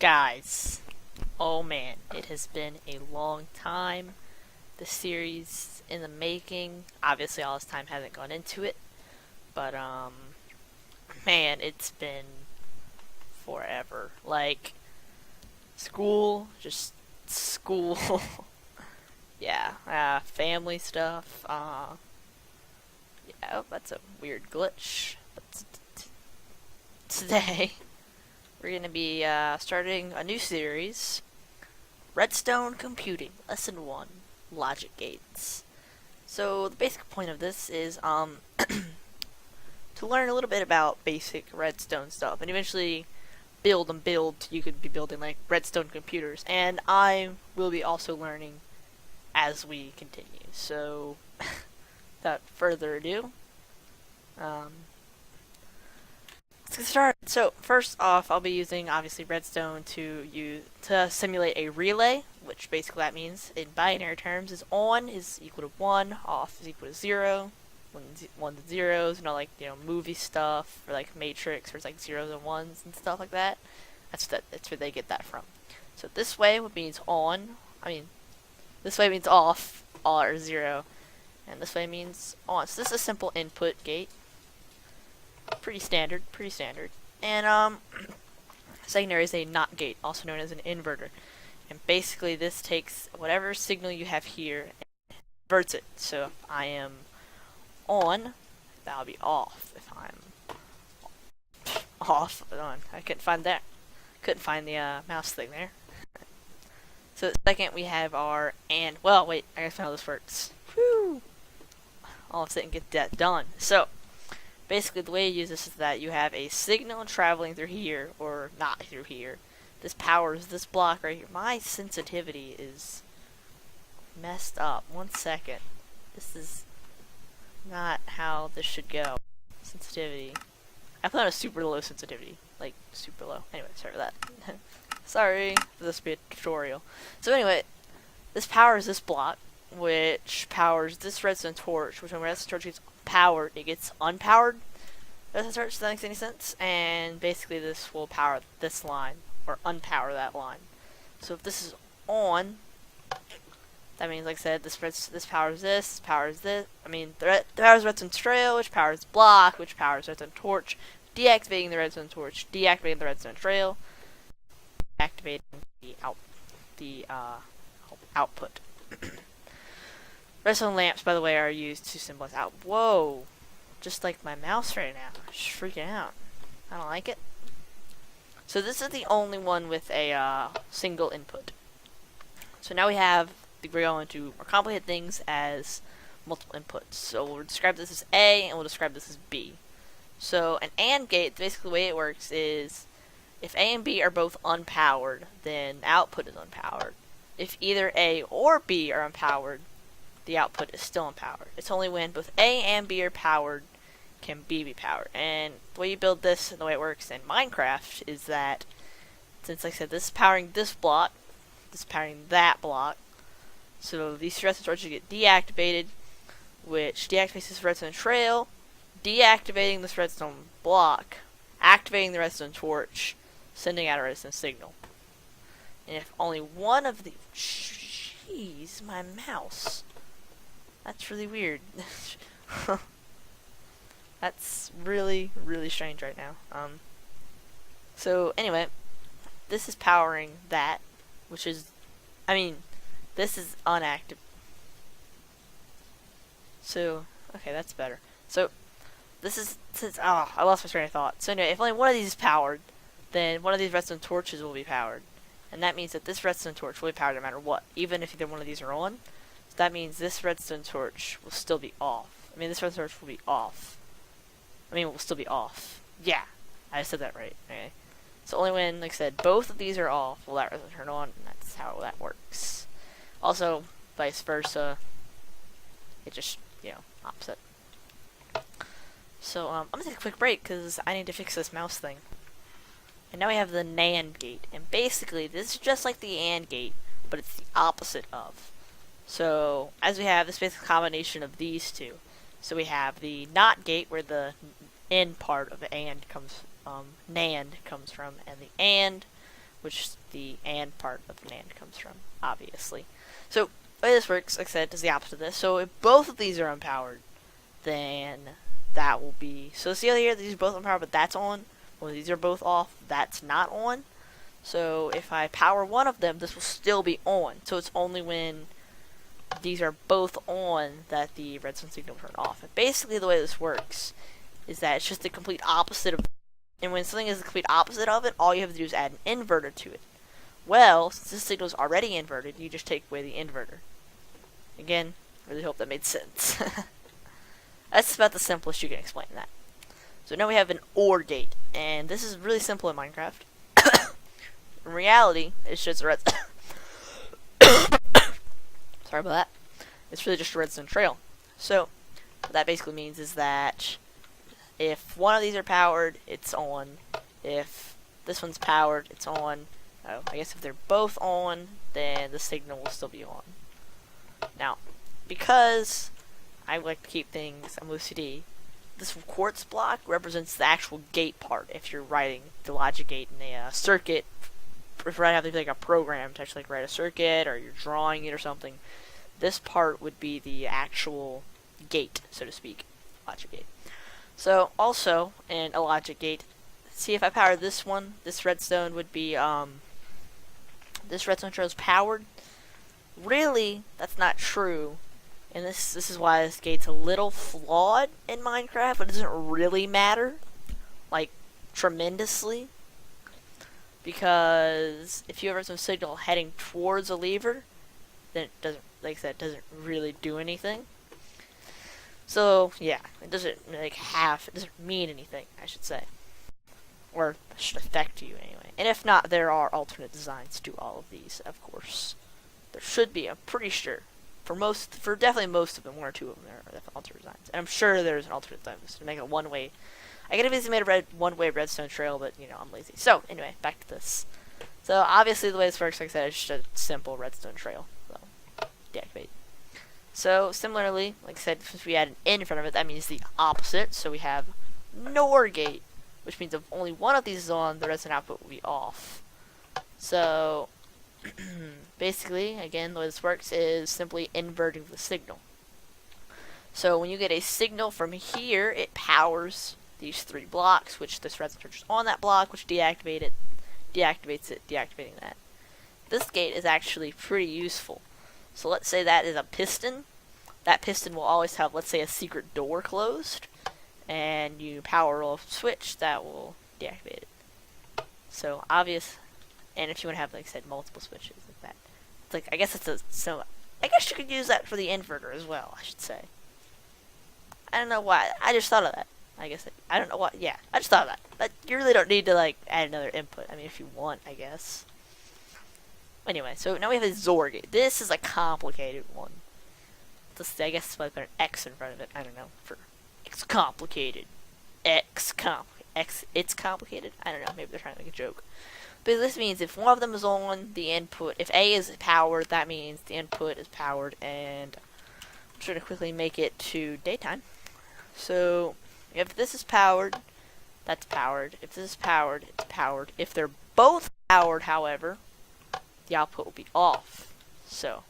Guys, oh man, it has been a long time. The series in the making. Obviously, all this time hasn't gone into it, but man, it's been forever. Like school, just school. Yeah, family stuff. Yeah, oh, that's a weird glitch. But today we're gonna be starting a new series. Redstone Computing, Lesson 1, Logic Gates. So the basic point of this is to learn a little bit about basic redstone stuff and eventually build. You could be building like redstone computers, and I will be also learning as we continue. So without further ado, um, let's get started. So first off, I'll be using obviously redstone to simulate a relay, which basically that means in binary terms is on is equal to 1, off is equal to 0. Ones and zeros, like movie stuff or like Matrix, where it's like zeros and ones and stuff like that. That's where they get that from. So this way means on. This way means off, all are 0, and this way means on. So this is a simple input gate. Pretty standard. And secondary is a NOT gate, also known as an inverter. And basically this takes whatever signal you have here and converts it. So if I am on, that'll be off. If I'm off, on. I couldn't find that. Couldn't find the mouse thing there. So second we have our and. Well, wait, I gotta find how this works. Whew! All of a sudden get that done. So basically the way you use this is that you have a signal traveling through here, or not through here. This powers this block right here. My sensitivity is messed up. 1 second. This is not how this should go. Sensitivity. I thought it was super low sensitivity. Like, super low. Anyway, sorry for that. Sorry for this bit tutorial. So anyway, this powers this block, which powers this redstone torch, which when redstone torch gets powered, it gets unpowered. Redstone torch, does that make any sense? And basically this will power this line, or unpower that line. So if this is on, that means, like I said, this powers this, powers this. Powers redstone trail, which powers the block, which powers redstone torch, deactivating the redstone torch, deactivating the redstone trail, activating the output. Redstone lamps, by the way, are used to symbolize out. Whoa, just like my mouse right now, just freaking out. I don't like it. So this is the only one with a single input. So now we're going to more complicated things as multiple inputs. So we'll describe this as A, and we'll describe this as B. So an AND gate, basically the way it works is, if A and B are both unpowered, then the output is unpowered. If either A or B are unpowered, the output is still unpowered. It's only when both A and B are powered can B be powered. And the way you build this and the way it works in Minecraft is that, since like I said, this is powering this block, this is powering that block, so these redstone torches get deactivated, which deactivates this redstone trail, deactivating this redstone block, activating the redstone torch, sending out a redstone signal. And if only one of the... Jeez, my mouse. That's really weird. That's really, really strange right now. So anyway, this is powering that, which is... this is unactive. So, okay, that's better. So, this is, I lost my train of thought. So anyway, if only one of these is powered, then one of these redstone torches will be powered. And that means that this redstone torch will be powered no matter what, even if either one of these are on. So that means this redstone torch will still be off. This redstone torch will be off. Will still be off. Yeah, I said that right. Okay. So only when, like I said, both of these are off will that redstone turn on, and that's how that works. Also, vice versa, it just, opposite. So, I'm gonna take a quick break, because I need to fix this mouse thing. And now we have the NAND gate, and basically, this is just like the AND gate, but it's the opposite of. So, as we have this basic combination of these two. So we have the NOT gate, where the N part of the NAND comes from, and the AND, which the AND part of NAND comes from, obviously. So the way this works, like I said, is the opposite of this. So if both of these are unpowered, then that will be, so see how here, these are both unpowered, but that's on. Well, these are both off, that's not on. So if I power one of them, this will still be on. So it's only when these are both on that the redstone signal will turn off. And basically the way this works is that it's just the complete opposite of, and when something is the complete opposite of it, all you have to do is add an inverter to it. Well, since this signal is already inverted, you just take away the inverter. Again, really hope that made sense. That's about the simplest you can explain that. So now we have an OR gate, and this is really simple in Minecraft. In reality, it's just a redstone. Sorry about that. It's really just a redstone trail. So what that basically means is that if one of these are powered, it's on. If this one's powered, it's on. Oh, I guess if they're both on, then the signal will still be on. Now, because I like to keep things, I'm OCD, this quartz block represents the actual gate part. If you're writing the logic gate in a circuit, if you're having like a program to actually write a circuit, or you're drawing it or something, this part would be the actual gate, so to speak, logic gate. So also in a logic gate, see if I power this one, this redstone would be this redstone trail is powered. Really, that's not true. And this is why this gate's a little flawed in Minecraft, but it doesn't really matter, like, tremendously. Because if you have a redstone signal heading towards a lever, then it doesn't, like I said, it doesn't really do anything. So, yeah, it doesn't, like, it doesn't mean anything, I should say. Or, it should affect you anyway. And if not, there are alternate designs to all of these, of course. There should be, I'm pretty sure. For definitely most of them, one or two of them, there are definitely alternate designs. And I'm sure there's an alternate design to make a one-way. I could have easily made a one-way redstone trail, but, you know, I'm lazy. So, anyway, back to this. So, obviously, the way this works, like I said, is just a simple redstone trail. So, deactivate. So, similarly, like I said, since we add an in front of it, that means the opposite. So, we have NOR gate, which means if only one of these is on, the redstone output will be off. So, basically, again, the way this works is simply inverting the signal. So when you get a signal from here, it powers these three blocks, which this redstone touches on that block, which deactivates it, deactivating that. This gate is actually pretty useful. So let's say that is a piston. That piston will always have, let's say, a secret door closed, and you power a switch that will deactivate it. So obvious. And if you want to have, like I said, multiple switches like that, it's like, I guess I guess you could use that for the inverter as well, I should say. I don't know why, I just thought of that. I don't know what, yeah, I just thought of that. But you really don't need to, like, add another input. I mean, if you want, I guess. Anyway, so now we have a XOR gate. This is a complicated one. I guess it's like an X in front of it, I don't know, it's complicated. It's complicated? I don't know, maybe they're trying to make a joke. But this means if one of them is on, the input, if A is powered, that means the input is powered, and I'm just going to quickly make it to daytime. So, if this is powered, that's powered. If this is powered, it's powered. If they're both powered, however, the output will be off. So,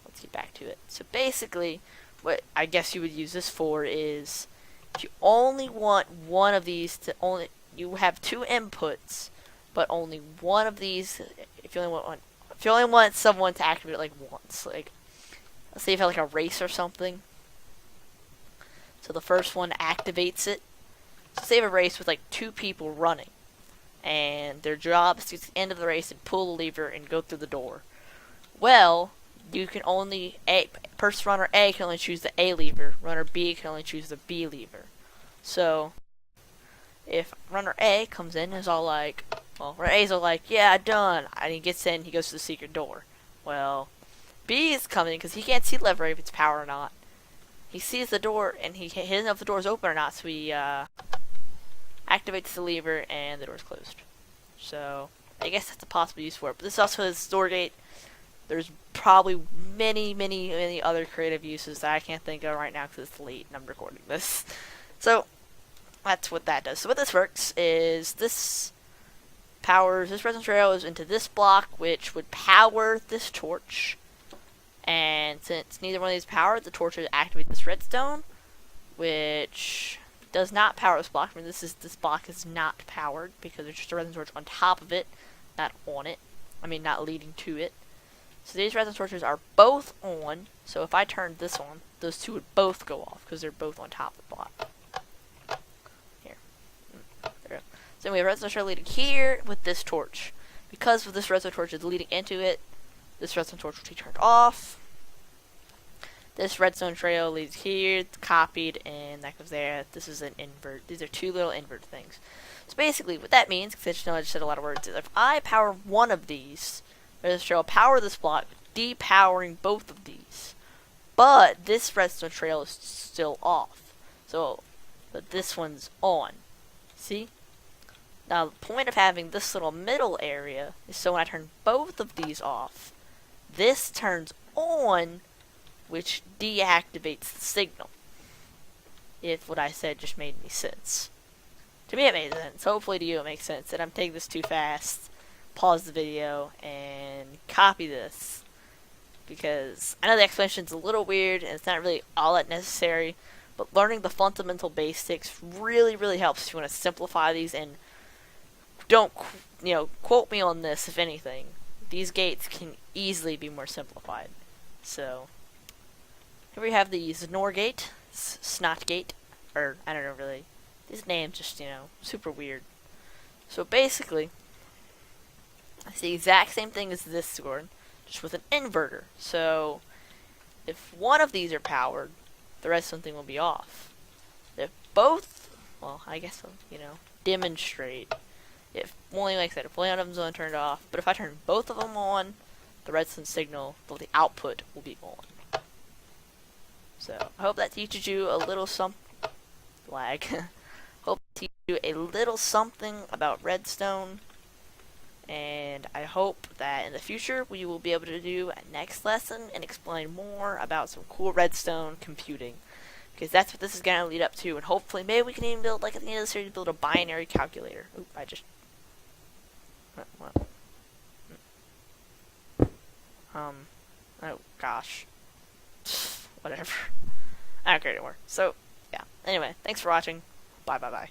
let's get back to it. So basically, what I guess you would use this for is, if you only want one of these to you have two inputs, but only one of these, if you only want someone to activate it like once, like, let's say if you have like a race or something, so the first one activates it. So say you have a race with like two people running, and their job is to get to the end of the race and pull the lever and go through the door. Well, you can only, runner A can only choose the A lever, runner B can only choose the B lever. So, if runner A comes in and is all like, well, runner A is all like, yeah, done, and he gets in, he goes to the secret door. Well, B is coming because he can't see the lever if it's power or not. He sees the door, and he doesn't know if the door is open or not, so he activates the lever, and the door is closed. So, I guess that's a possible use for it. But this also is store gate. There's probably many other creative uses that I can't think of right now because it's late and I'm recording this. So, that's what that does. So what this works is this powers this redstone trail is into this block, which would power this torch. And since neither one of these powered, the torch would activate this redstone, which does not power this block. I mean, this block is not powered because there's just a redstone torch on top of it, not on it. I mean, not leading to it. So these redstone torches are both on. So if I turned this on, those two would both go off because they're both on top of the block. Here, there we go. So we have redstone trail leading here with this torch. Because this redstone torch is leading into it, this redstone torch will be turned off. This redstone trail leads here, it's copied, and that goes there. This is an invert. These are two little invert things. So basically, what that means, because I just said a lot of words, is if I power one of these, redstone trail will power this block, depowering both of these. But this redstone trail is still off. But this one's on. See? Now, the point of having this little middle area is so when I turn both of these off, this turns on, which deactivates the signal. If what I said just made any sense. To me it made sense. Hopefully to you it makes sense. And I'm taking this too fast. Pause the video and copy this. Because I know the explanation's a little weird and it's not really all that necessary. But learning the fundamental basics really, really helps if you want to simplify these. And don't, quote me on this if anything. These gates can easily be more simplified. So, here we have the Snore Gate, Snot Gate, or I don't know really. These names just, super weird. So basically, it's the exact same thing as this sword, just with an inverter. So, if one of these are powered, the rest of something will be off. If both, well, I guess I'll, demonstrate. If only, like I said, if one of them is only turned off, but if I turn both of them on, the redstone signal, the output will be on. So, I hope that teaches you a little lag. Hope that teaches you a little something about redstone. And I hope that in the future we will be able to do a next lesson and explain more about some cool redstone computing. Because that's what this is going to lead up to. And hopefully maybe we can even build, like at the end of the series, build a binary calculator. Oop, I just... What? Oh gosh. Whatever. I don't care anymore. So, yeah. Anyway, thanks for watching. Bye bye bye.